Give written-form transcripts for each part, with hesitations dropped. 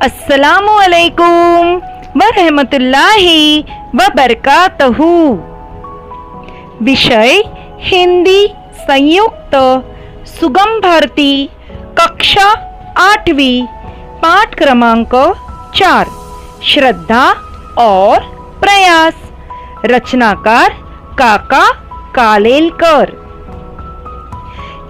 अस्सलामु अलैकुम व रहमतुल्लाहि व बरकातहू। विषय हिंदी संयुक्त सुगम भारती, कक्षा 8वीं, पाठ क्रमांक 4, श्रद्धा और प्रयास। रचनाकार काका कालेलकर।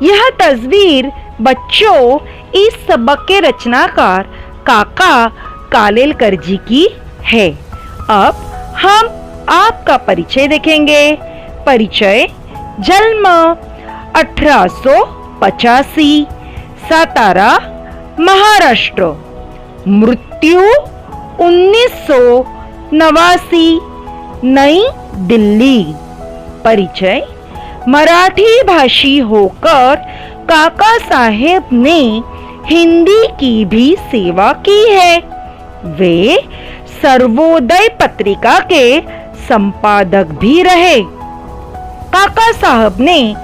यह तस्वीर बच्चों इस सबक के रचनाकार काका कालेलकर जी की है। अब हम आपका परिचय देखेंगे। परिचय: जन्म 1885, सातारा, महाराष्ट्र। मृत्यु 1989, नई दिल्ली। परिचय: मराठी भाषी होकर काका साहेब ने हिंदी की भी सेवा की है। वे सर्वोदय पत्रिका के संपादक भी रहे। काका साहब ने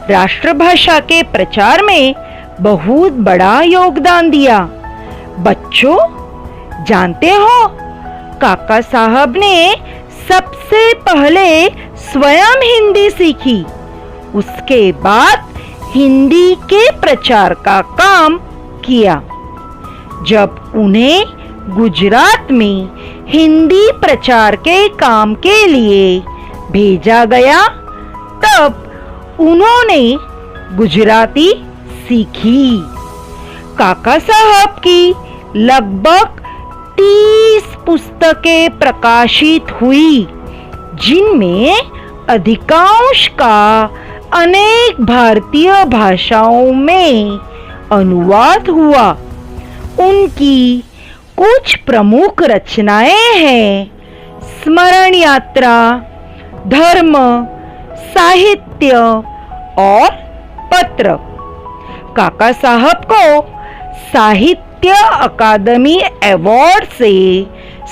राष्ट्रभाषा के प्रचार में बहुत बड़ा योगदान दिया। बच्चों, जानते हो काका साहब ने सबसे पहले स्वयं हिंदी सीखी। उसके बाद हिंदी के प्रचार का काम किया। जब उन्हें गुजरात में हिंदी प्रचार के काम के लिए भेजा गया, तब उन्होंने गुजराती सीखी। काका साहब की लगभग 30 पुस्तकें प्रकाशित हुई, जिनमें अधिकांश का अनेक भारतीय भाषाओं में अनुवाद हुआ। उनकी कुछ प्रमुख रचनाएं हैं: स्मरण यात्रा, धर्म, साहित्य और पत्र। काका साहब को साहित्य अकादमी अवार्ड से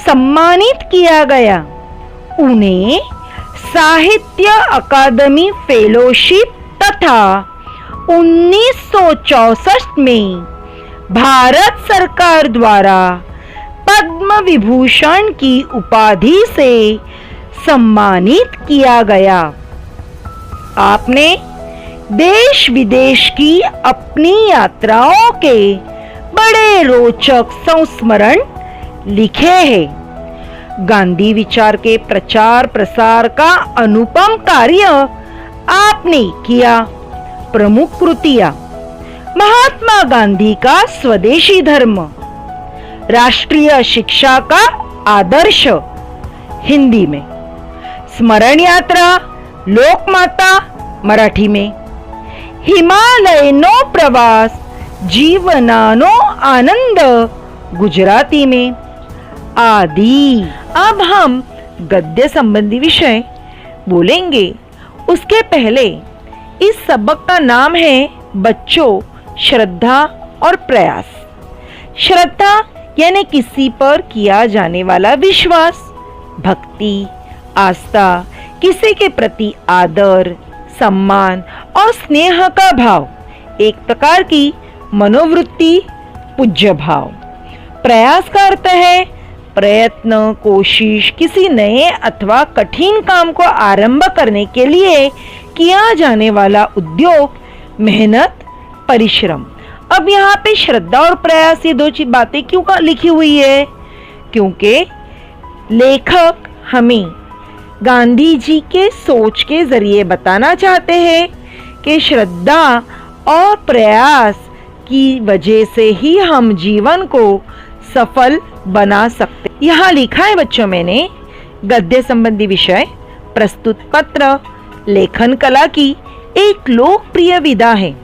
सम्मानित किया गया। उन्हें साहित्य अकादमी फेलोशिप तथा 1964 में भारत सरकार द्वारा पद्म विभूषण की उपाधि से सम्मानित किया गया। आपने देश विदेश की अपनी यात्राओं के बड़े रोचक संस्मरण लिखे हैं। गांधी विचार के प्रचार प्रसार का अनुपम कार्य आपने किया। प्रमुख कृतियां: महात्मा गांधी का स्वदेशी धर्म, राष्ट्रीय शिक्षा का आदर्श हिंदी में, स्मरण यात्रा, लोकमाता मराठी में, हिमालयनो प्रवास, जीवनानो आनंद गुजराती में आदि। अब हम गद्य संबंधी विषय बोलेंगे। उसके पहले इस सबक का नाम है बच्चों श्रद्धा और प्रयास। श्रद्धा यानी किसी पर किया जाने वाला विश्वास, भक्ति, आस्था, किसी के प्रति आदर, सम्मान और स्नेह का भाव, एक प्रकार की मनोवृत्ति, पूज्य भाव। प्रयास का अर्थ है प्रयत्न, कोशिश, किसी नए अथवा कठिन काम को आरंभ करने के लिए किया जाने वाला उद्योग, मेहनत, परिश्रम। अब यहाँ पे श्रद्धा और प्रयास ये दो बातें क्यों लिखी हुई है? क्योंकि लेखक हमें गांधी जी के सोच के जरिए बताना चाहते हैं कि श्रद्धा और प्रयास की वजह से ही हम जीवन को सफल बना सकते। यहाँ लिखा है बच्चों मैंने गद्य संबंधी विषय प्रस्तुत पत्र लेखन कला की एक लोकप्रिय विधा है।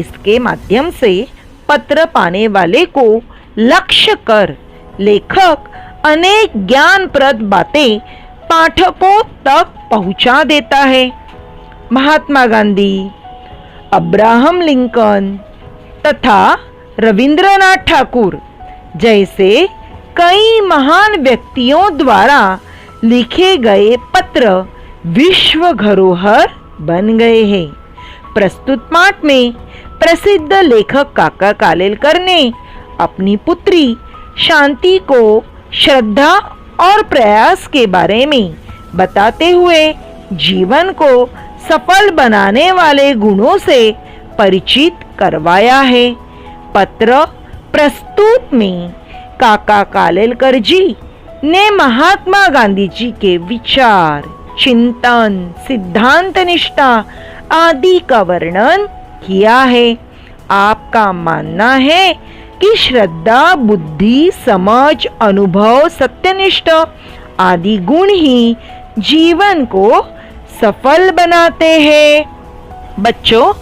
इसके माध्यम से पत्र पाने वाले को लक्ष्य कर लेखक अनेक ज्ञानप्रद बातें पाठकों तक पहुंचा देता है। महात्मा गांधी, अब्राहम लिंकन तथा रविंद्रनाथ ठाकुर जैसे कई महान व्यक्तियों द्वारा लिखे गए पत्र विश्व धरोहर बन गए हैं। प्रस्तुत पाठ में प्रसिद्ध लेखक काका कालेलकर ने अपनी पुत्री शांति को श्रद्धा और प्रयास के बारे में बताते हुए जीवन को सफल बनाने वाले गुणों से परिचित करवाया है। पत्र प्रस्तुत में काका कालेलकर जी ने महात्मा गांधी जी के विचार, चिंतन, सिद्धांत निष्ठा आदि का वर्णन किया है। आपका मानना है कि श्रद्धा, बुद्धि, समझ, अनुभव, सत्यनिष्ठ आदि गुण ही जीवन को सफल बनाते हैं। बच्चों,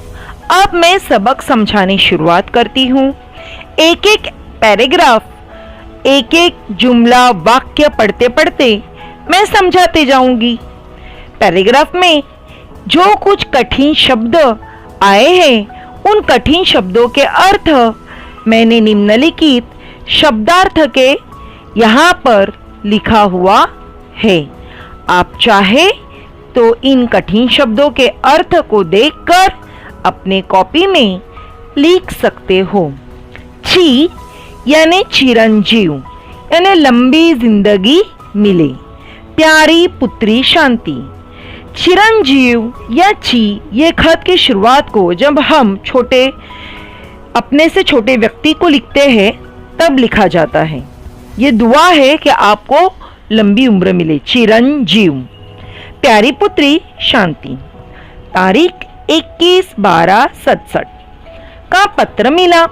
अब मैं सबक समझाने शुरुआत करती हूँ। एक एक पैराग्राफ, एक एक जुमला, वाक्य पढ़ते पढ़ते मैं समझाते जाऊंगी। पैराग्राफ में जो कुछ कठिन शब्द आए हैं उन कठिन शब्दों के अर्थ मैंने निम्नलिखित शब्दार्थ के यहाँ पर लिखा हुआ है। आप चाहे तो इन कठिन शब्दों के अर्थ को देखकर अपने कॉपी में लिख सकते हो। ची यानी चिरंजीव, यानी लंबी जिंदगी मिले। प्यारी पुत्री शांति। चिरंजीव या ची ये खत की शुरुआत को जब हम अपने से छोटे व्यक्ति को लिखते हैं तब लिखा जाता है। ये दुआ है कि आपको लंबी उम्र मिले। चिरंजीव। प्यारी पुत्री शांति। तारीख 21/12/67 का पत्र मिला।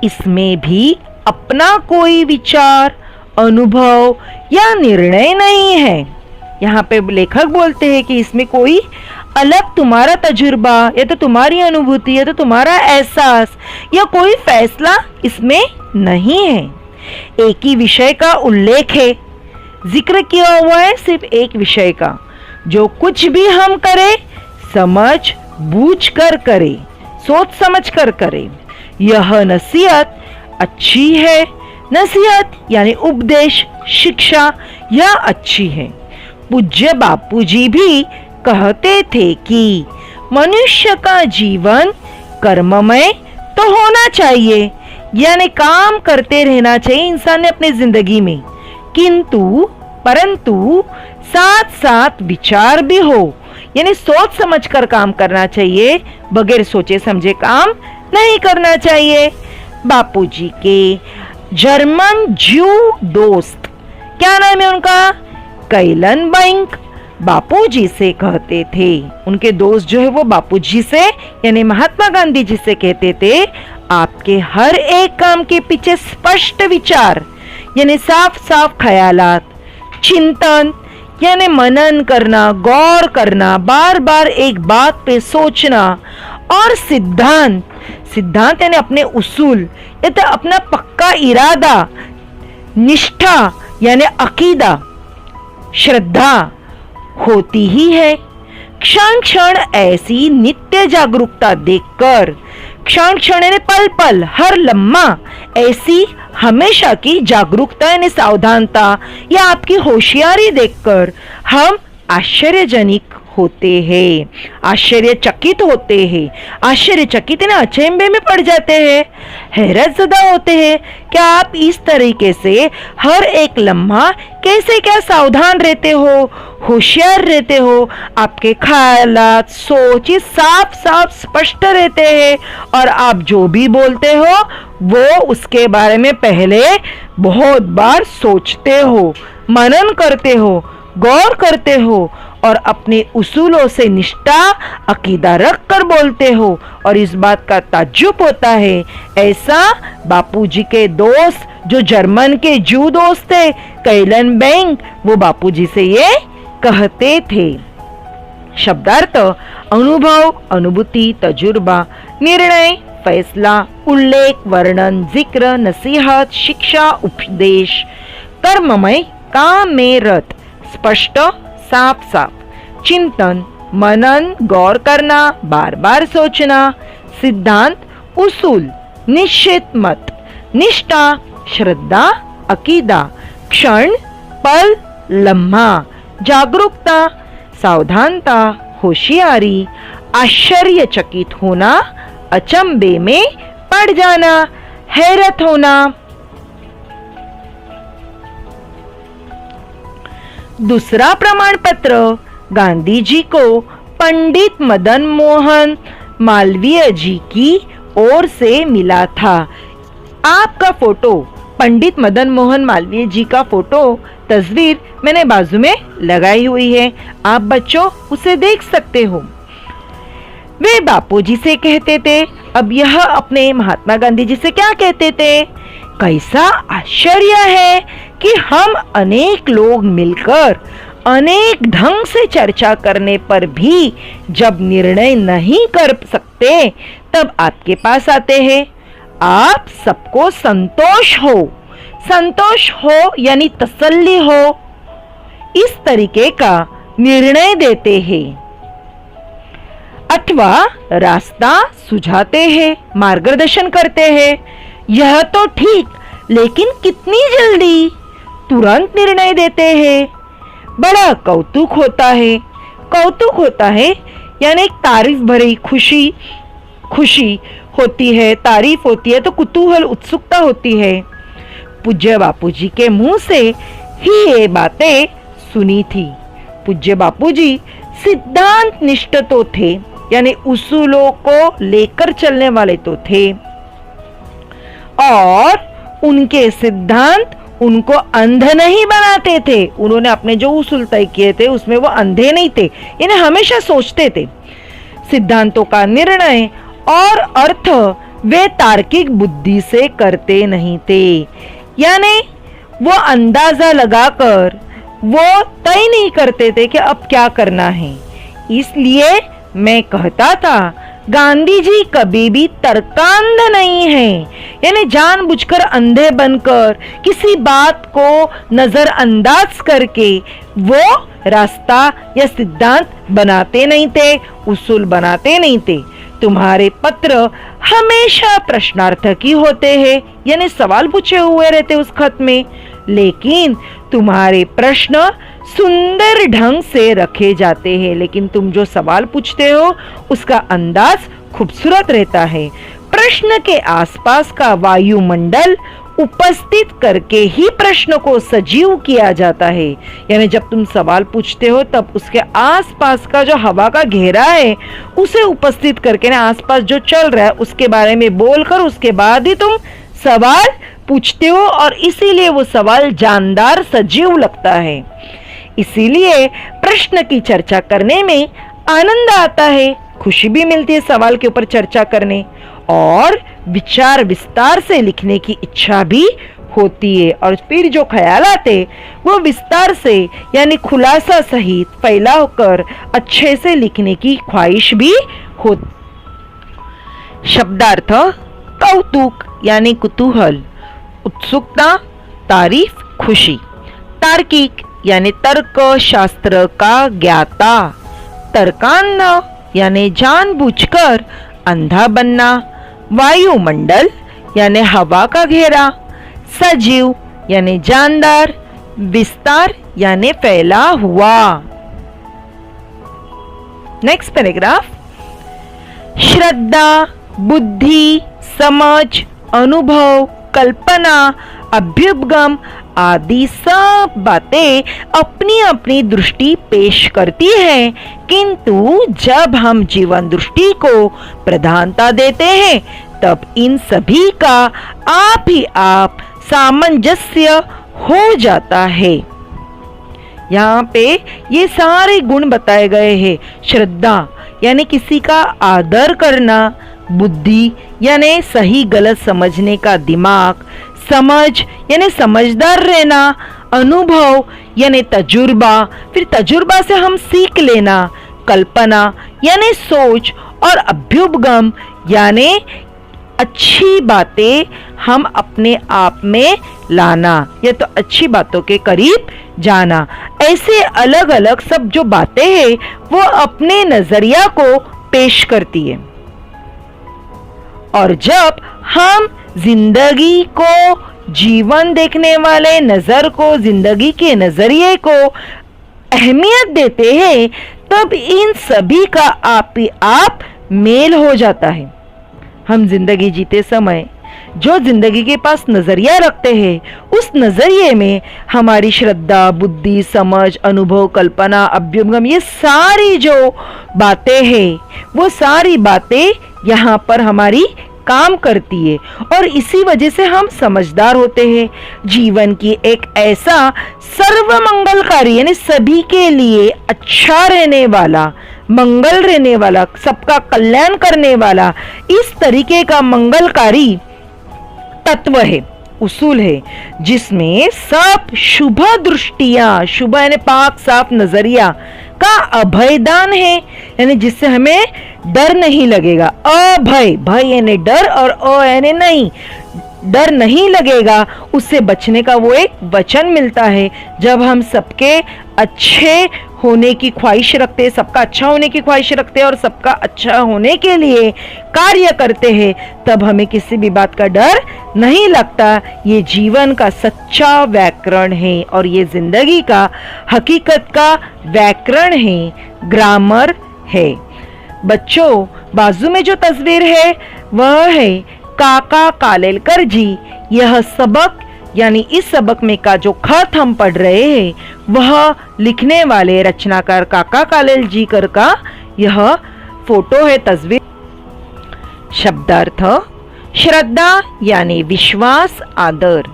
इसमें भी अपना कोई विचार, अनुभव या निर्णय नहीं है। यहाँ पे लेखक बोलते हैं कि इसमें कोई अलग तुम्हारा तजुर्बा या तो तुम्हारी अनुभूति या तो तुम्हारा एहसास या कोई फैसला इसमें नहीं है। एक ही विषय का उल्लेख है, जिक्र किया हुआ है सिर्फ एक विषय का। जो कुछ भी हम करें समझ बूझ कर करें, सोच समझ कर करें। यह नसीहत अच्छी है। नसीहत यानी उपदेश, शिक्षा, यह अच्छी है। पूज्य बापूजी भी कहते थे कि मनुष्य का जीवन कर्ममय तो होना चाहिए, यानी काम करते रहना चाहिए इंसान ने अपनी जिंदगी में, परंतु साथ साथ विचार भी हो, यानी सोच समझ कर काम करना चाहिए, बगैर सोचे समझे काम नहीं करना चाहिए। बापूजी के जर्मन ज्यू दोस्त, क्या नाम है उनका? कैलनबैंक, बापूजी से कहते थे। उनके दोस्त जो है वो बापूजी से यानी महात्मा गांधी जी से कहते थे, आपके हर एक काम के पीछे स्पष्ट विचार यानी साफ साफ ख्यालात, चिंतन यानी मनन करना, गौर करना, बार बार एक बात पे सोचना, और सिद्धांत यानी अपने उसूल या तो अपना पक्का इरादा, निष्ठा यानी अकीदा, श्रद्धा होती ही है। क्षण क्षण ऐसी नित्य जागरूकता देखकर, क्षण क्षण यानी पल पल, हर लम्हा ऐसी हमेशा की जागरूकता यानी सावधानता या आपकी होशियारी देखकर हम आश्चर्यजनिक होते हैं, आश्चर्यचकित होते हैं। आश्चर्यचकित ना अचंभे में पड़ जाते हैं, हैरतज़दा होते हैं। क्या आप इस तरीके से हर एक लम्हा कैसे क्या सावधान रहते हो, होशियार रहते हो, आपके ख्यालात, सोच साफ साफ स्पष्ट रहते हैं, और आप जो भी बोलते हो वो उसके बारे में पहले बहुत बार सोचते हो, मनन करते हो, गौर करते हो, और अपने उसूलों से निष्ठा, अकीदा रख कर बोलते हो, और इस बात का ताज्जुब होता है। ऐसा बापूजी के दोस्त जो जर्मन के जू दोस्त थे कैलनबैंक, वो बापूजी से ये कहते थे। शब्दार्थ: अनुभव, अनुभूति, तजुर्बा, निर्णय, फैसला, उल्लेख, वर्णन, जिक्र, नसीहत, शिक्षा, उपदेश। कर्ममय, काम में रत, स्पष्ट, साफ साफ, चिंतन, मनन, गौर करना, बार बार सोचना, सिद्धांत, उसूल, निश्चित मत, निष्ठा, श्रद्धा, अकीदा, क्षण, पल, लम्हा, जागरूकता, सावधानता, होशियारी, आश्चर्यचकित होना, अचंभे में पड़ जाना, हैरत होना। दूसरा प्रमाण पत्र गांधी जी को पंडित मदन मोहन मालवीय जी की ओर से मिला था। आपका फोटो, पंडित मदन मोहन मालवीय जी का फोटो तस्वीर मैंने बाजू में लगाई हुई है, आप बच्चों उसे देख सकते हो। वे बापूजी से कहते थे, अब यह अपने महात्मा गांधी जी से क्या कहते थे? कैसा आश्चर्य है कि हम अनेक लोग मिलकर अनेक ढंग से चर्चा करने पर भी जब निर्णय नहीं कर सकते तब आपके पास आते हैं। आप सबको संतोष हो यानी तसल्ली हो, इस तरीके का निर्णय देते हैं अथवा रास्ता सुझाते हैं, मार्गदर्शन करते हैं। यह तो ठीक, लेकिन कितनी जल्दी तुरंत निर्णय देते हैं। बड़ा कौतुक होता है यानी एक तारीफ भरी खुशी होती है, तारीफ होती है तो कुतूहल, उत्सुकता होती है। पूज्य बापूजी के मुंह से ही ये बातें सुनी थी। पूज्य बापूजी सिद्धांत निष्ठ तो थे, यानी उसूलों को लेकर चलने वाले तो थे, और उनके सिद्धांत उनको अंध नहीं बनाते थे। उन्होंने अपने जो उसूल तय किए थे उसमें वो अंधे नहीं थे, यानी हमेशा सोचते थे। सिद्धांतों का निर्णय और अर्थ वे तार्किक बुद्धि से करते नहीं थे, यानी वो अंदाजा लगाकर वो तय नहीं करते थे कि अब क्या करना है। इसलिए मैं कहता था गांधी जी कभी भी तर्कांध नहीं है, यानी जानबूझकर अंधे बनकर किसी बात को नजरअंदाज करके वो रास्ता या सिद्धांत बनाते नहीं थे, उसूल बनाते नहीं थे। तुम्हारे पत्र हमेशा प्रश्नार्थक ही होते हैं, यानी सवाल पूछे हुए रहते उस खत में, लेकिन तुम्हारे प्रश्न सुंदर ढंग से रखे जाते हैं। लेकिन तुम जो सवाल पूछते हो उसका अंदाज खूबसूरत रहता है। प्रश्न के आसपास का वायुमंडल उपस्थित करके ही प्रश्न को सजीव किया जाता है, यानी जब तुम सवाल पूछते हो तब उसके आसपास का जो हवा का घेरा है उसे उपस्थित करके ना, आसपास जो चल रहा है उसके बारे में बोलकर उसके बाद ही तुम सवाल पूछते हो, और इसीलिए वो सवाल जानदार, सजीव लगता है। इसीलिए प्रश्न की चर्चा करने में आनंद आता है, खुशी भी मिलती है सवाल के ऊपर चर्चा करने, और विचार विस्तार से लिखने की इच्छा भी होती है, और फिर जो ख्याल आते वो विस्तार से यानी खुलासा सहित फैला होकर अच्छे से लिखने की ख्वाहिश भी होती। शब्दार्थ कौतुक यानी कुतूहल, उत्सुकता, तारीफ, खुशी। तार्किक यानी तर्क शास्त्र का ज्ञाता, तर्कांध यानी जानबूझकर अंधा बनना, वायुमंडल यानी हवा का घेरा, सजीव यानी जानदार, विस्तार यानी फैला हुआ। Next paragraph. श्रद्धा, बुद्धि, समझ, अनुभव, कल्पना, अभ्युपगम आदि सब बातें अपनी अपनी दृष्टि पेश करती हैं, किंतु जब हम जीवन दृष्टि को प्रधानता देते हैं तब इन सभी का आप ही आप सामंजस्य हो जाता है। यहाँ पे ये सारे गुण बताए गए हैं। श्रद्धा यानी किसी का आदर करना, बुद्धि यानी सही गलत समझने का दिमाग, समझ यानी समझदार रहना, अनुभव यानी तजुर्बा, फिर तजुर्बा से हम सीख लेना, कल्पना यानी सोच, और अभ्युपगम यानी अच्छी बातें हम अपने आप में लाना, या तो अच्छी बातों के करीब जाना। ऐसे अलग अलग सब जो बातें हैं वो अपने नजरिया को पेश करती है, और जब हम जिंदगी को, जीवन देखने वाले नजर को, जिंदगी के नजरिए को अहमियत देते हैं तब इन सभी का आप ही आप मेल हो जाता है। हम जिंदगी जीते समय जो जिंदगी के पास नजरिया रखते हैं, उस नजरिए में हमारी श्रद्धा, बुद्धि, समझ, अनुभव, कल्पना, अभ्युपगम, ये सारी जो बातें हैं, वो सारी बातें यहाँ पर हमारी काम करती है और इसी वजह से हम समझदार होते हैं। जीवन की एक ऐसा सर्वमंगलकारी यानी सभी के लिए अच्छा रहने वाला, मंगल रहने वाला, सबका कल्याण करने वाला, इस तरीके का मंगलकारी तत्व है, उसूल है, जिसमें सब शुभ दृष्टियां, शुभ यानी पाक साफ नजरिया का अभयदान है, यानी जिससे हमें डर नहीं लगेगा। अभय, भय यानी डर और अ यानी नहीं, डर नहीं लगेगा, उससे बचने का वो एक वचन मिलता है। जब हम सबके अच्छे होने की ख्वाहिश रखते हैं, सबका अच्छा होने की ख्वाहिश रखते हैं और सबका अच्छा होने के लिए कार्य करते हैं, तब हमें किसी भी बात का डर नहीं लगता। ये जीवन का सच्चा व्याकरण है और ये जिंदगी का हकीकत का व्याकरण है, ग्रामर है। बच्चों, बाजू में जो तस्वीर है वह है काका कालेलकर जी। यह सबक यानी इस सबक में का जो खत हम पढ़ रहे हैं वह लिखने वाले रचनाकार काका कालेलकर का यह फोटो है, तस्वीर। शब्दार्थ: श्रद्धा यानी विश्वास, आदर।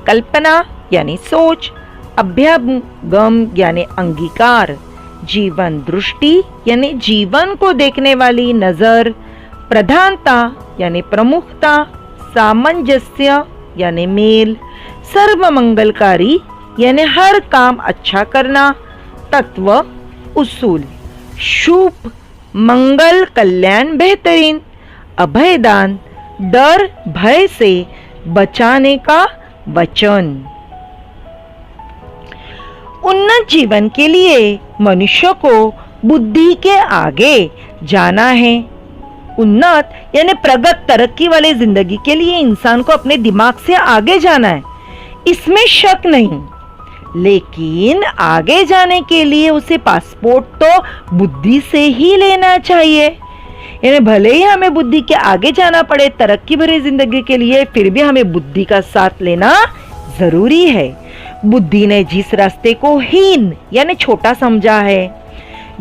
कल्पना यानी सोच। अभ्युपगम यानी अंगीकार। जीवन दृष्टि यानी जीवन को देखने वाली नजर। प्रधानता यानी प्रमुखता। सामंजस्य यानी मेल। सर्वमंगलकारी यानी हर काम अच्छा करना। तत्व, उसूल। शुभ, मंगल, कल्याण, बेहतरीन। अभयदान, डर भय से बचाने का वचन। उन्नत जीवन के लिए मनुष्य को बुद्धि के आगे जाना है। उन्नत यानी प्रगत, तरक्की वाले जिंदगी के लिए इंसान को अपने दिमाग से आगे जाना है, इसमें शक नहीं। लेकिन आगे जाने के लिए उसे पासपोर्ट तो बुद्धि से ही लेना चाहिए। यानी भले ही हमें बुद्धि के आगे जाना पड़े तरक्की भरी जिंदगी के लिए, फिर भी हमें बुद्धि का साथ लेना जरूरी है। बुद्धि ने जिस रास्ते को हीन यानी छोटा समझा है,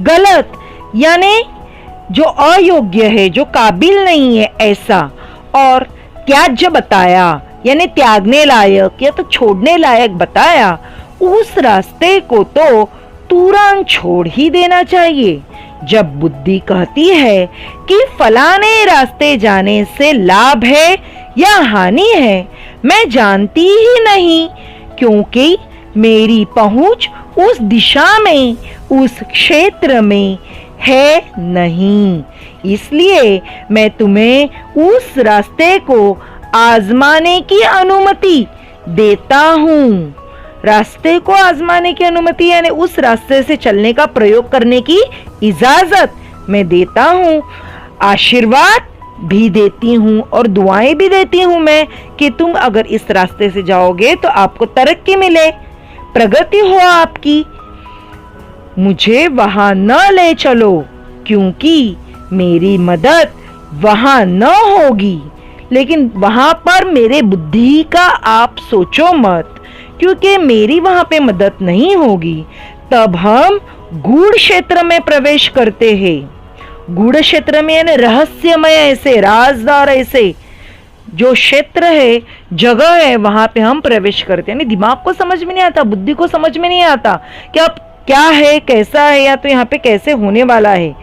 गलत यानी जो अयोग्य है, जो काबिल नहीं है ऐसा, और त्याज्य बताया यानी त्यागने लायक या तो छोड़ने लायक बताया, उस रास्ते को तो तुरंत छोड़ ही देना चाहिए। जब बुद्धि कहती है कि फलाने रास्ते जाने से लाभ है या हानि है, मैं जानती ही नहीं, क्योंकि मेरी पहुंच उस दिशा में, उस क्षेत्र में है नहीं, इसलिए मैं तुम्हें उस रास्ते को आजमाने की अनुमति देता हूँ। रास्ते को आजमाने की अनुमति यानी उस रास्ते से चलने का प्रयोग करने की इजाजत मैं देता हूँ। आशीर्वाद भी देती हूँ और दुआएं भी देती हूँ मैं कि तुम अगर इस रास्ते से जाओगे तो आपको तरक्की मिले, प्रगति हो आपकी। मुझे वहां न ले चलो, क्योंकि मेरी मदद वहां न होगी, लेकिन वहां पर मेरे बुद्धि का आप सोचो मत, क्योंकि मेरी वहां पे मदद नहीं होगी। तब हम गूढ़ क्षेत्र में प्रवेश करते हैं। गूढ़ क्षेत्र में यानी रहस्यमय, ऐसे राजदार, ऐसे जो क्षेत्र है, जगह है, वहां पे हम प्रवेश करते हैं। यानी दिमाग को समझ में नहीं आता, बुद्धि को समझ में नहीं आता कि अब क्या है, कैसा है, या तो यहाँ पे कैसे होने वाला है।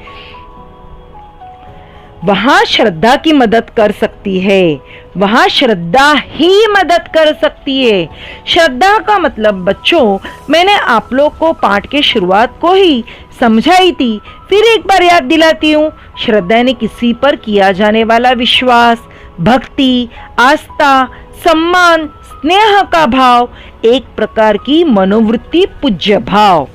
वहां श्रद्धा की मदद कर सकती है, वहां श्रद्धा ही मदद कर सकती है। श्रद्धा का मतलब बच्चों, मैंने आप लोग को पाठ के शुरुआत को ही समझाई थी, फिर एक बार याद दिलाती हूँ। श्रद्धा ने किसी पर किया जाने वाला विश्वास, भक्ति, आस्था, सम्मान, स्नेह का भाव, एक प्रकार की मनोवृत्ति, पूज्य भाव,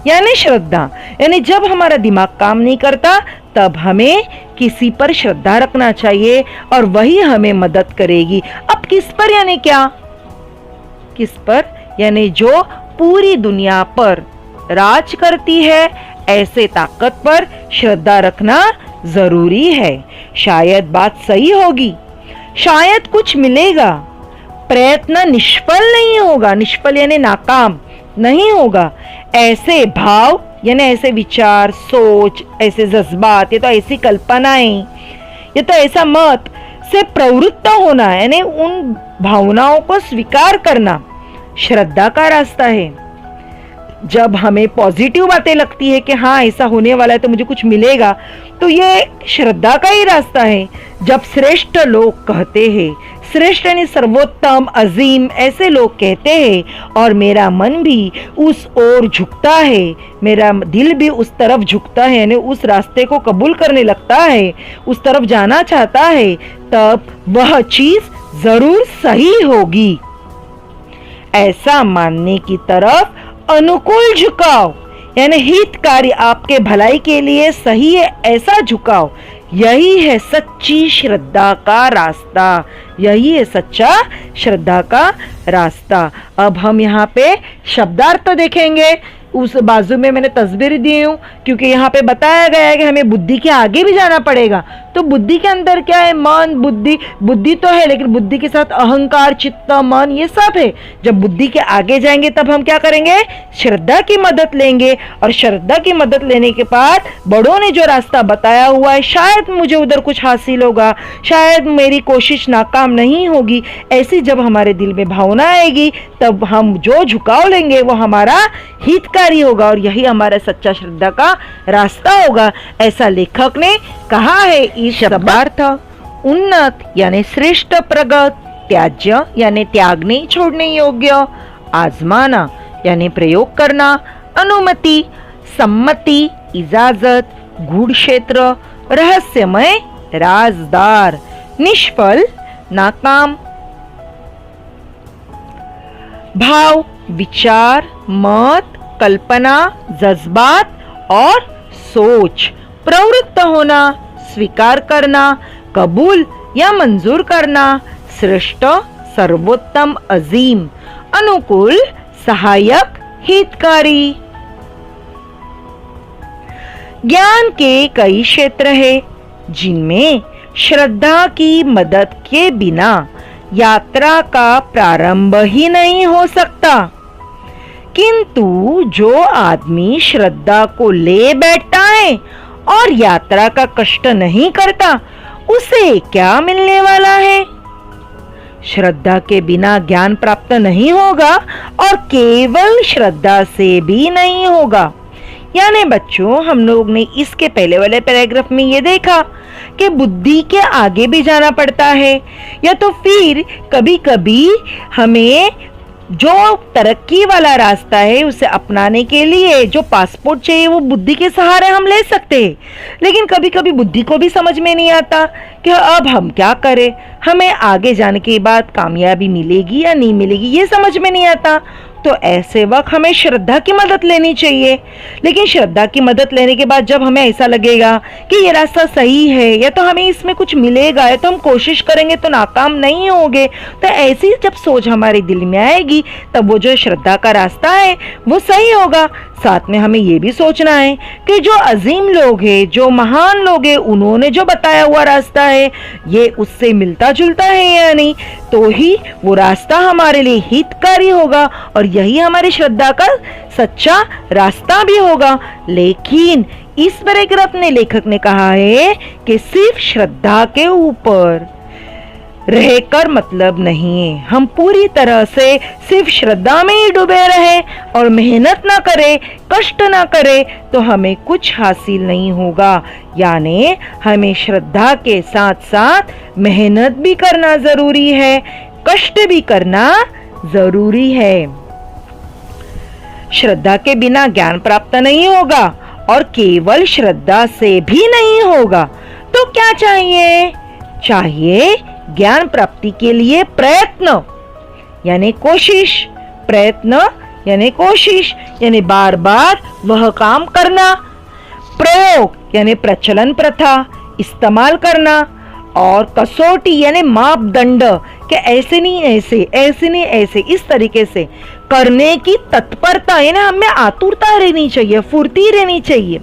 यानी श्रद्धा। यानी जब हमारा दिमाग काम नहीं करता तब हमें किसी पर श्रद्धा रखना चाहिए और वही हमें मदद करेगी। अब किस पर यानी क्या? किस पर यानी जो पूरी दुनिया पर राज करती है, ऐसे ताकत पर श्रद्धा रखना जरूरी है। शायद बात सही होगी, शायद कुछ मिलेगा। प्रयत्न निष्फल नहीं होगा, निष्फल यानी नाकाम नहीं होगा। ऐसे भाव यानी ऐसे विचार, सोच, ऐसे जज्बात, ये तो ऐसी कल्पनाएं, ये तो ऐसा मत से प्रवृत्त होना यानी उन भावनाओं को स्वीकार करना श्रद्धा का रास्ता है। जब हमें पॉजिटिव बातें लगती है कि हाँ ऐसा होने वाला है तो मुझे कुछ मिलेगा, तो ये श्रद्धा का ही रास्ता है। जब श्रेष्ठ लोग कहते हैं, श्रेष्ठ यानी सर्वोत्तम, अजीम, ऐसे लोग कहते हैं और मेरा मन भी उस ओर झुकता है, मेरा दिल भी उस तरफ झुकता है यानी उस रास्ते को कबूल करने लगता है, उस तरफ जाना चाहता है, तब वह चीज जरूर सही होगी। ऐसा मानने की तरफ अनुकूल झुकाव यानी हितकारी, आपके भलाई के लिए सही है ऐसा झुकाव, यही है सच्ची श्रद्धा का रास्ता, यही है सच्चा श्रद्धा का रास्ता। अब हम यहाँ पे शब्दार्थ देखेंगे। उस बाजू में मैंने तस्वीर दी हूँ क्योंकि यहाँ पे बताया गया है कि हमें बुद्धि के आगे भी जाना पड़ेगा। तो बुद्धि के अंदर क्या है? मन, बुद्धि, बुद्धि तो है लेकिन बुद्धि के साथ अहंकार, चित्त, मन, ये सब है। जब बुद्धि के आगे जाएंगे तब हम क्या करेंगे? श्रद्धा की मदद लेंगे और श्रद्धा की मदद लेने के बाद बड़ों ने जो रास्ता बताया हुआ है, शायद मुझे उधर कुछ हासिल होगा, शायद मेरी कोशिश नाकाम नहीं होगी, ऐसी जब हमारे दिल में भावना आएगी तब हम जो झुकाव लेंगे वो हमारा हितकारी होगा और यही हमारा सच्चा श्रद्धा का रास्ता होगा। ऐसा लेखक ने कहा है। इस शब्दार्थ उन्नत यानी श्रेष्ठ, प्रगत, त्याज्य यानी त्यागने, छोड़ने योग्य, आजमाना यानी प्रयोग करना, अनुमति, सम्मति, इजाजत, गूढ़ क्षेत्र, रहस्यमय, राजदार, निष्फल, नाकाम। भाव, विचार, मत, कल्पना, जज्बात और सोच, प्रवृत्त होना, स्वीकार करना, कबूल या मंजूर करना, श्रेष्ठ, सर्वोत्तम, अजीम, अनुकूल, सहायक, हितकारी। ज्ञान के कई क्षेत्र हैं जिनमें श्रद्धा की मदद के बिना यात्रा का प्रारंभ ही नहीं हो सकता, किंतु जो आदमी श्रद्धा को ले बैठता है और यात्रा का कष्ट नहीं करता, उसे क्या मिलने वाला है? श्रद्धा के बिना ज्ञान प्राप्त नहीं होगा और केवल श्रद्धा से भी नहीं होगा। यानी बच्चों, हम लोग ने इसके पहले वाले पैराग्राफ में ये देखा कि बुद्धि के आगे भी जाना पड़ता है, या तो फिर कभी कभी हमें जो तरक्की वाला रास्ता है उसे अपनाने के लिए जो पासपोर्ट चाहिए वो बुद्धि के सहारे हम ले सकते हैं, लेकिन कभी कभी बुद्धि को भी समझ में नहीं आता कि अब हम क्या करें, हमें आगे जाने के बाद कामयाबी मिलेगी या नहीं मिलेगी, ये समझ में नहीं आता। तो ऐसे वक्त हमें श्रद्धा की मदद लेनी चाहिए। लेकिन श्रद्धा की मदद लेने के बाद जब हमें ऐसा लगेगा कि ये रास्ता सही है या तो हमें इसमें कुछ मिलेगा या तो हम कोशिश करेंगे तो नाकाम नहीं होंगे, तो ऐसी जब सोच हमारे दिल में आएगी तब वो जो श्रद्धा का रास्ता है वो सही होगा। साथ में हमें ये भी सोचना है कि जो अजीम लोग हैं, जो महान लोग हैं, उन्होंने जो बताया हुआ रास्ता है ये उससे मिलता जुलता है या नहीं, तो ही वो रास्ता हमारे लिए हितकारी होगा और यही हमारी श्रद्धा का सच्चा रास्ता भी होगा। लेकिन इस पैराग्राफ में लेखक ने कहा है कि सिर्फ श्रद्धा के ऊपर रहकर मतलब नहीं है, हम पूरी तरह से सिर्फ श्रद्धा में ही डूबे रहे और मेहनत ना करें, कष्ट ना करें तो हमें कुछ हासिल नहीं होगा। यानी हमें श्रद्धा के साथ साथ मेहनत भी करना जरूरी है, कष्ट भी करना जरूरी है। श्रद्धा के बिना ज्ञान प्राप्त नहीं होगा और केवल श्रद्धा से भी नहीं होगा। तो क्या चाहिए? चाहिए ज्ञान प्राप्ति के लिए प्रयत्न यानी कोशिश, प्रयत्न यानी कोशिश यानी बार बार वह काम करना, प्रयोग यानी प्रचलन प्रथा इस्तेमाल करना, और कसौटी यानी मापदंड कि ऐसे नहीं ऐसे, ऐसे नहीं ऐसे, इस तरीके से करने की तत्परता यानी हमें आतुरता रहनी चाहिए, फुर्ती रहनी चाहिए।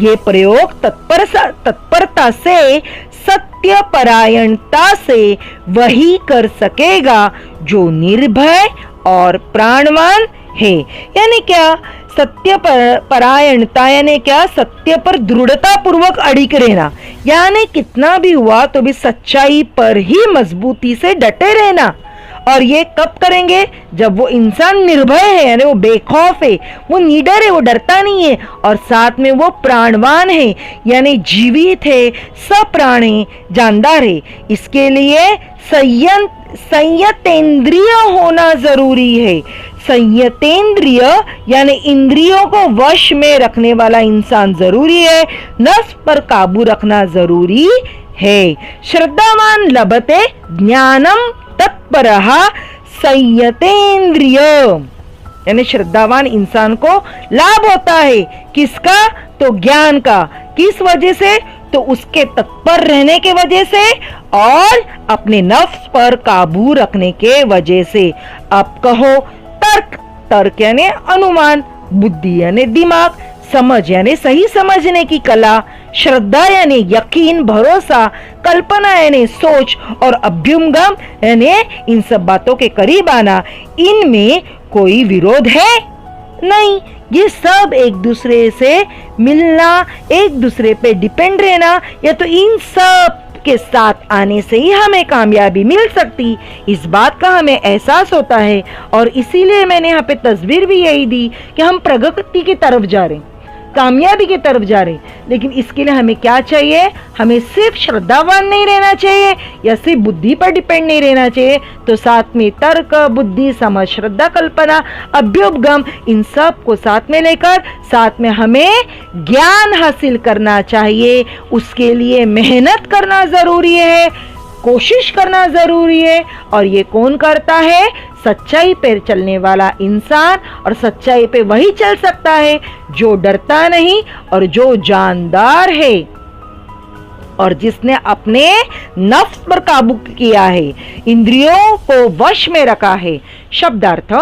ये प्रयोग तत्परता से सत्य परायणता से वही कर सकेगा जो निर्भय और प्राणवान है। यानी क्या, सत्य परायणता यानी क्या, सत्य पर दृढ़ता पूर्वक अड़िग रहना, यानी कितना भी हुआ तो भी सच्चाई पर ही मजबूती से डटे रहना। और ये कब करेंगे, जब वो इंसान निर्भय है, यानी वो बेखौफ है, वो निडर है, वो डरता नहीं है, और साथ में वो प्राणवान है, यानी जीवित है, सप्राण है, जानदार है। इसके लिए संयतेंद्रिय होना जरूरी है। संयतेंद्रिय यानी इंद्रियों को वश में रखने वाला इंसान जरूरी है, नफ्स पर काबू रखना जरूरी है। श्रद्धावान लभते ज्ञानम तत्परः संयतेंद्रिय, यानी श्रद्धावान इंसान को लाभ होता है, किसका, तो ज्ञान का। किस वजह से, तो उसके तत्पर रहने के वजह से और अपने नफ्स पर काबू रखने के वजह से। अब कहो तर्क, तर्क यानी अनुमान, बुद्धि यानी दिमाग, समझ यानी सही समझने की कला, श्रद्धा यानी यकीन भरोसा, कल्पना यानी सोच, और अभ्युमगम यानी इन सब बातों के करीब आना। इनमें कोई विरोध है नहीं, ये सब एक दूसरे से मिलना, एक दूसरे पे डिपेंड रहना, या तो इन सब के साथ आने से ही हमें कामयाबी मिल सकती, इस बात का हमें एहसास होता है। और इसीलिए मैंने यहाँ पे तस्वीर भी यही दी कि हम प्रगति की तरफ जा रहे हैं, कामयाबी की तरफ जा रहे हैं। लेकिन इसके लिए हमें क्या चाहिए, हमें सिर्फ श्रद्धावान नहीं रहना चाहिए या सिर्फ बुद्धि पर डिपेंड नहीं रहना चाहिए, तो साथ में तर्क, बुद्धि, समझ, श्रद्धा, कल्पना, अभ्युपगम, इन सब को साथ में लेकर साथ में हमें ज्ञान हासिल करना चाहिए। उसके लिए मेहनत करना जरूरी है, कोशिश करना जरूरी है। और ये कौन करता है, सच्चाई पे चलने वाला इंसान। और सच्चाई पे वही चल सकता है जो डरता नहीं और जो जानदार है, और जिसने अपने नफ्स पर काबू किया है, इंद्रियों को वश में रखा है। शब्दार्थ,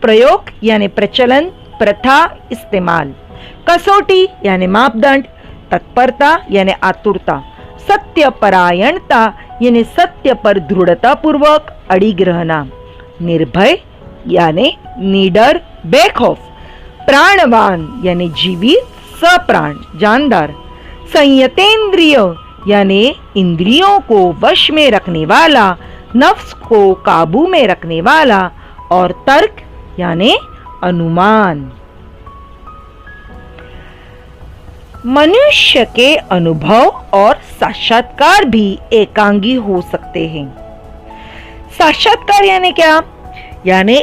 प्रयोग यानी प्रचलन, प्रथा, इस्तेमाल, कसौटी यानी मापदंड, तत्परता यानी आतुरता, सत्य परायणता यानी सत्य पर दृढ़ता पूर्वक अड़िग रहना, निर्भय यानी निडर बेखौफ, प्राणवान यानी जीवित सप्राण जानदार, संयतेंद्रिय यानी इंद्रियों को वश में रखने वाला, नफ्स को काबू में रखने वाला, और तर्क यानी अनुमान। मनुष्य के अनुभव और साक्षात्कार भी एकांगी हो सकते हैं। साक्षात्कार यानी क्या, यानी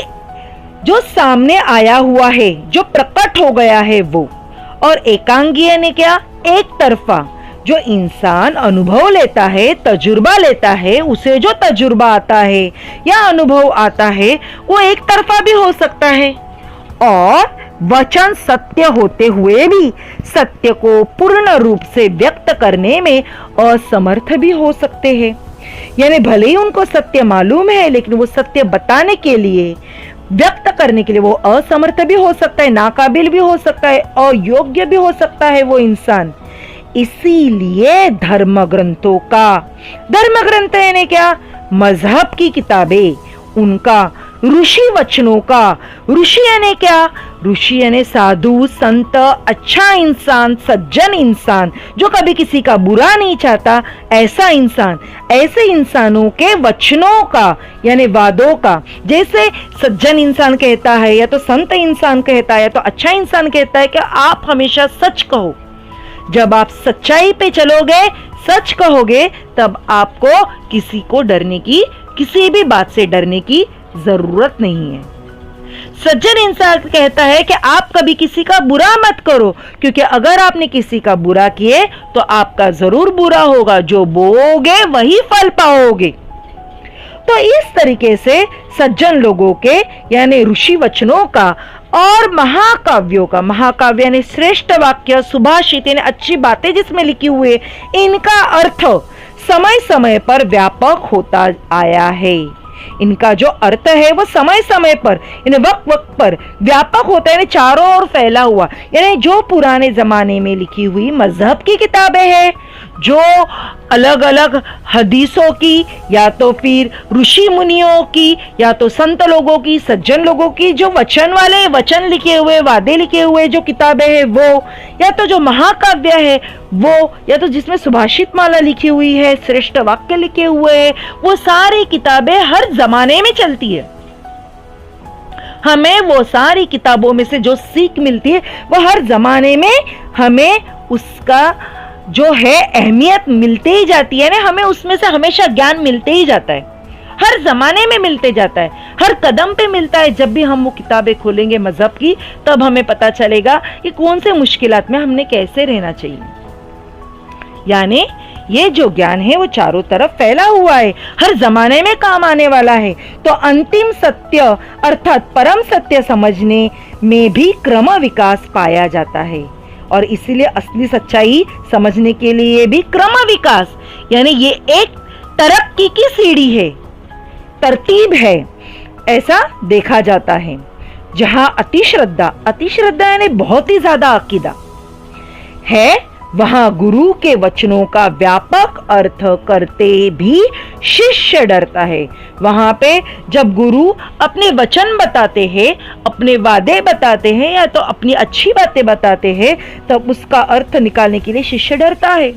जो सामने आया हुआ है, जो प्रकट हो गया है वो। और एकांगी यानी क्या, एक तरफा, जो इंसान अनुभव लेता है, तजुर्बा लेता है, उसे जो तजुर्बा आता है या अनुभव आता है वो एक तरफा भी हो सकता है। और वचन सत्य होते हुए भी सत्य को पूर्ण रूप से व्यक्त करने में असमर्थ भी हो सकते हैं। यानी भले ही उनको सत्य मालूम है, लेकिन वो सत्य बताने के लिए, व्यक्त करने के लिए वो असमर्थ भी हो सकता है, नाकाबिल भी हो सकता है, अयोग्य भी हो सकता है वो इंसान। इसीलिए धर्म ग्रंथों का, धर्म ग्रंथ यानी क्या, मजहब की किताबें, उनका, ऋषि वचनों का, ऋषि यानी क्या, ऋषि यानी साधु, संत, अच्छा इंसान, सज्जन इंसान, जो कभी किसी का बुरा नहीं चाहता, ऐसा इंसान, ऐसे इंसानों के वचनों का यानी वादों का। जैसे सज्जन इंसान कहता है, या तो संत इंसान कहता है, या तो अच्छा इंसान कहता है कि आप हमेशा सच कहो। जब आप सच्चाई पे चलोगे, सच कहोगे, तब आपको किसी को डरने की, किसी भी बात से डरने की जरूरत नहीं है। सज्जन इंसान कहता है कि आप कभी किसी का बुरा मत करो, क्योंकि अगर आपने किसी का बुरा किए तो आपका जरूर बुरा होगा, जो बोओगे वही फल पाओगे। तो इस तरीके से सज्जन लोगों के यानी ऋषि वचनों का और महाकाव्यों का, महाकाव्य यानी श्रेष्ठ वाक्य, सुभाषित यानी अच्छी बातें जिसमें लिखी हुई, इनका अर्थ समय समय पर व्यापक होता आया है। इनका जो अर्थ है वो समय समय पर यानी वक्त वक्त पर व्यापक होता है, यानी चारों ओर फैला हुआ। यानी जो पुराने जमाने में लिखी हुई मजहब की किताबें हैं, जो अलग अलग हदीसों की या तो फिर ऋषि मुनियों की या तो संत लोगों की, सज्जन लोगों की, जो वचन वाले वचन लिखे हुए, वादे लिखे हुए जो किताबें हैं वो, या तो जो महाकाव्य है वो, या तो जिसमें सुभाषित माला लिखी हुई है, श्रेष्ठ वाक्य लिखे हुए हैं, वो सारी किताबें हर जमाने में चलती है। हमें वो सारी किताबों में से जो सीख मिलती है वो हर जमाने में हमें उसका जो है अहमियत मिलते ही जाती है ना, हमें उसमें से हमेशा ज्ञान मिलते ही जाता है, हर जमाने में मिलते जाता है, हर कदम पे मिलता है। जब भी हम वो किताबें खोलेंगे मजहब की, तब हमें पता चलेगा कि कौन से मुश्किलात में हमने कैसे रहना चाहिए। यानी ये जो ज्ञान है वो चारों तरफ फैला हुआ है, हर जमाने में काम आने वाला है। तो अंतिम सत्य अर्थात परम सत्य समझने में भी क्रम विकास पाया जाता है, और इसीलिए असली सच्चाई समझने के लिए भी क्रम विकास, यानी ये एक तरक्की की सीढ़ी है, तरतीब है, ऐसा देखा जाता है। जहां अतिश्रद्धा यानी बहुत ही ज्यादा अकीदा है, वहां गुरु के वचनों का व्यापक अर्थ करते भी शिष्य डरता है। वहां पे जब गुरु अपने वचन बताते हैं, अपने वादे बताते हैं या तो अपनी अच्छी बातें बताते हैं, तब उसका अर्थ निकालने के लिए शिष्य डरता है।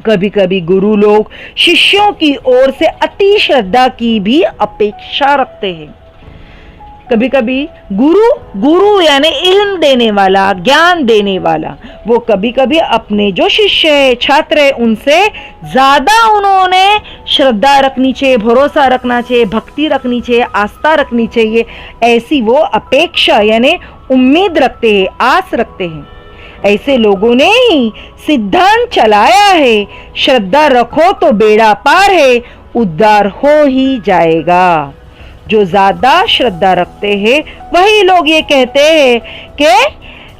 कभी कभी गुरु लोग शिष्यों की ओर से अति श्रद्धा की भी अपेक्षा रखते हैं। कभी कभी गुरु यानी इल्म देने वाला, ज्ञान देने वाला, वो कभी कभी अपने जो शिष्य है, छात्र है, उनसे ज्यादा उन्होंने श्रद्धा रखनी चाहिए, भरोसा रखना चाहिए, भक्ति रखनी चाहिए, आस्था रखनी चाहिए, ऐसी वो अपेक्षा यानी उम्मीद रखते हैं, आस रखते हैं। ऐसे लोगों ने ही सिद्धांत चलाया है, श्रद्धा रखो तो बेड़ा पार है, उद्धार हो ही जाएगा। जो ज्यादा श्रद्धा रखते हैं वही लोग ये कहते हैं कि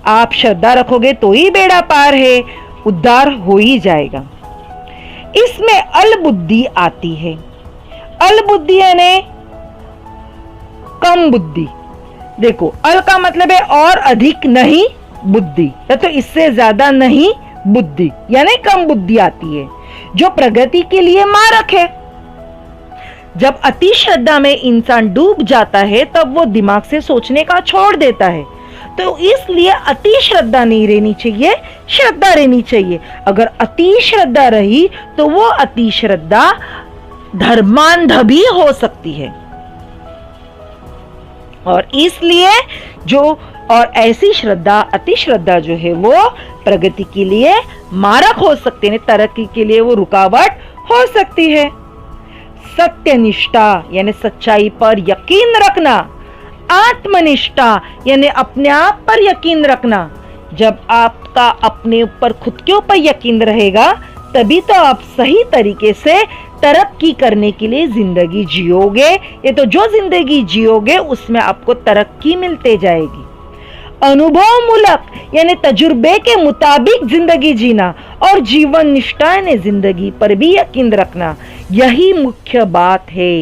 आप श्रद्धा रखोगे तो ही बेड़ा पार है, उद्धार हो ही जाएगा। इसमें अलबुद्धि आती है। अलबुद्धि यानी कम बुद्धि। देखो, अल का मतलब है और अधिक नहीं बुद्धि, या तो इससे ज्यादा नहीं बुद्धि, यानी कम बुद्धि आती है, जो प्रगति के लिए मारक है। जब अति श्रद्धा में इंसान डूब जाता है तब वो दिमाग से सोचने का छोड़ देता है। तो इसलिए अति श्रद्धा नहीं रहनी चाहिए, श्रद्धा रहनी चाहिए। अगर अति श्रद्धा रही तो वो अति श्रद्धा धर्मांध भी हो सकती है, और इसलिए और ऐसी श्रद्धा, अति श्रद्धा जो है वो प्रगति के लिए मारक हो सकती है, तरक्की के लिए वो रुकावट हो सकती है। सत्यनिष्ठा यानी सच्चाई पर यकीन रखना, आत्मनिष्ठा यानी अपने आप पर यकीन रखना। जब आपका अपने ऊपर, खुद के ऊपर यकीन रहेगा, तभी तो आप सही तरीके से तरक्की करने के लिए जिंदगी जियोगे। ये तो जो जिंदगी जियोगे उसमें आपको तरक्की मिलते जाएगी। अनुभव मूलक यानी तजुर्बे के मुताबिक जिंदगी जीना, और जीवन निष्ठा यानी जिंदगी पर भी यकीन रखना, यही मुख्य बात है,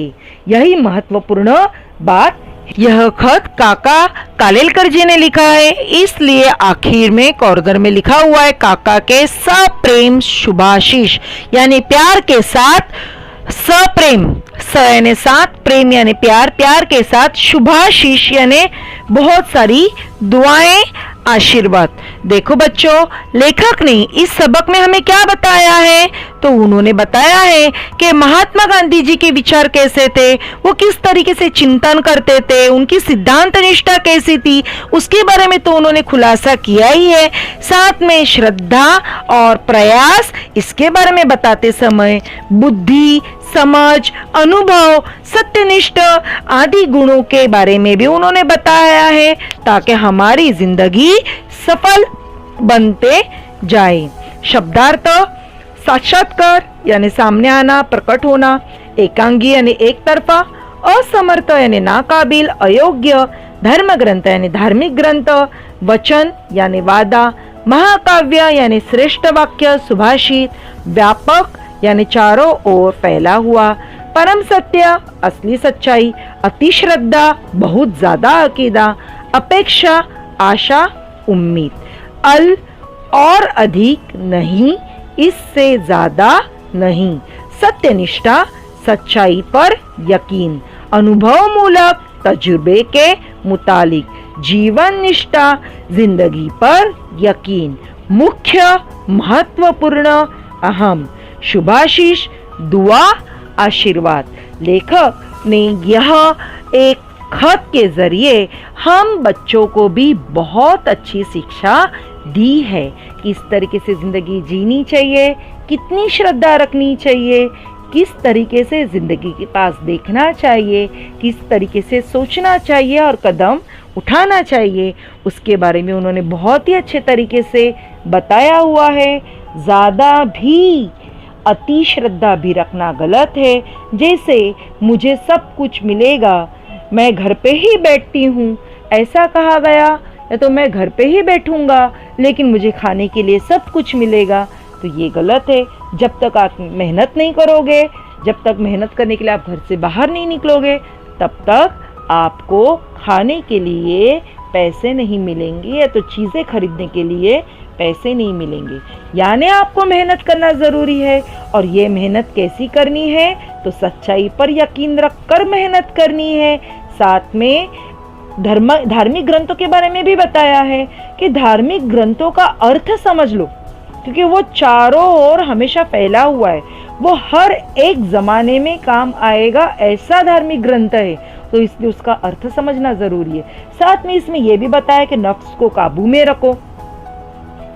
यही महत्वपूर्ण बात। यह खत काका कालेलकर जी ने लिखा है, इसलिए आखिर में कॉर्नर में लिखा हुआ है काका के सप्रेम शुभाशीष, यानी प्यार के साथ सप्रेम, स यानी साथ, प्रेम यानी प्यार, प्यार के साथ शुभाशीष यानी बहुत सारी दुआएं, आशीर्वाद। देखो बच्चों, लेखक ने इस सबक में हमें क्या बताया है? तो उन्होंने बताया है कि महात्मा गांधी जी के विचार कैसे थे, वो किस तरीके से चिंतन करते थे, उनकी सिद्धांत निष्ठा कैसी थी, उसके बारे में तो उन्होंने खुलासा किया ही है। साथ में श्रद्धा और प्रयास, इसके बारे में बताते समय बुद्धि, समझ, अनुभव, सत्यनिष्ठ आदि गुणों के बारे में भी उन्होंने बताया है, ताकि हमारी जिंदगी सफल बनते जाए। शब्दार्थ, साक्षात्कार यानी सामने आना, प्रकट होना, एकांगी यानी एक तरफा, असमर्थ यानी नाकाबिल, अयोग्य, धर्म ग्रंथ यानी धार्मिक ग्रंथ, वचन यानी वादा, महाकाव्य यानी श्रेष्ठ वाक्य, सुभाषित, व्यापक यानी चारों ओर फैला हुआ, परम सत्य, असली सच्चाई, अति श्रद्धा, बहुत ज्यादा अकीदा, अपेक्षा, आशा, उम्मीद, अल और अधिक नहीं, इससे ज्यादा नहीं, सत्यनिष्ठा, सच्चाई पर यकीन, अनुभव मूलक तजुर्बे के मुतालिक, जीवन निष्ठा, जिंदगी पर यकीन, मुख्य, महत्वपूर्ण, अहम, शुभाशीष, दुआ, आशीर्वाद। लेखक ने यह एक खत के जरिए हम बच्चों को भी बहुत अच्छी शिक्षा दी है। किस तरीके से जिंदगी जीनी चाहिए, कितनी श्रद्धा रखनी चाहिए, किस तरीके से जिंदगी के पास देखना चाहिए, किस तरीके से सोचना चाहिए और कदम उठाना चाहिए, उसके बारे में उन्होंने बहुत ही अच्छे तरीके से बताया हुआ है। ज़्यादा भी अति श्रद्धा भी रखना गलत है। जैसे मुझे सब कुछ मिलेगा, मैं घर पे ही बैठती हूँ, ऐसा कहा गया, या तो मैं घर पे ही बैठूंगा लेकिन मुझे खाने के लिए सब कुछ मिलेगा, तो ये गलत है। जब तक आप मेहनत नहीं करोगे, जब तक मेहनत करने के लिए आप घर से बाहर नहीं निकलोगे, तब तक आपको खाने के लिए पैसे नहीं मिलेंगे, या तो चीज़ें खरीदने के लिए पैसे नहीं मिलेंगे। यानी आपको मेहनत करना ज़रूरी है। और ये मेहनत कैसी करनी है, तो सच्चाई पर यकीन रखकर मेहनत करनी है। साथ में धार्मिक ग्रंथों के बारे में भी बताया है कि धार्मिक ग्रंथों का अर्थ समझ लो, क्योंकि वो चारों ओर हमेशा फैला हुआ है, वो हर एक ज़माने में काम आएगा, ऐसा धार्मिक ग्रंथ है, तो इसलिए उसका अर्थ समझना ज़रूरी है। साथ में इसमें यह भी बताया कि नफ्स को काबू में रखो,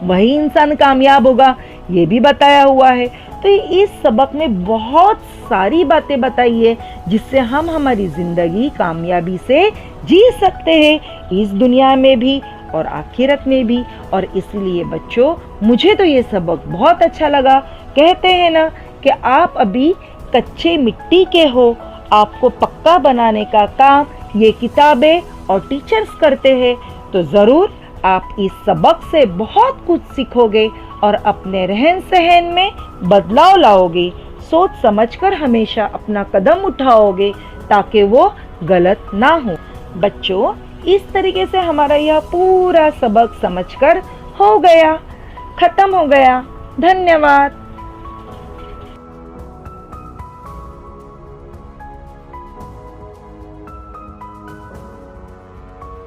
वही इंसान कामयाब होगा, ये भी बताया हुआ है। तो इस सबक में बहुत सारी बातें बताई है जिससे हम हमारी ज़िंदगी कामयाबी से जी सकते हैं, इस दुनिया में भी और आखिरत में भी। और इसलिए बच्चों, मुझे तो ये सबक बहुत अच्छा लगा। कहते हैं ना कि आप अभी कच्चे मिट्टी के हो, आपको पक्का बनाने का काम ये किताबें और टीचर्स करते हैं। तो ज़रूर आप इस सबक से बहुत कुछ सीखोगे और अपने रहन सहन में बदलाव लाओगे। सोच समझकर हमेशा अपना कदम उठाओगे ताकि वो गलत ना हो। बच्चों, इस तरीके से हमारा यह पूरा सबक समझकर हो गया, खत्म हो गया। धन्यवाद।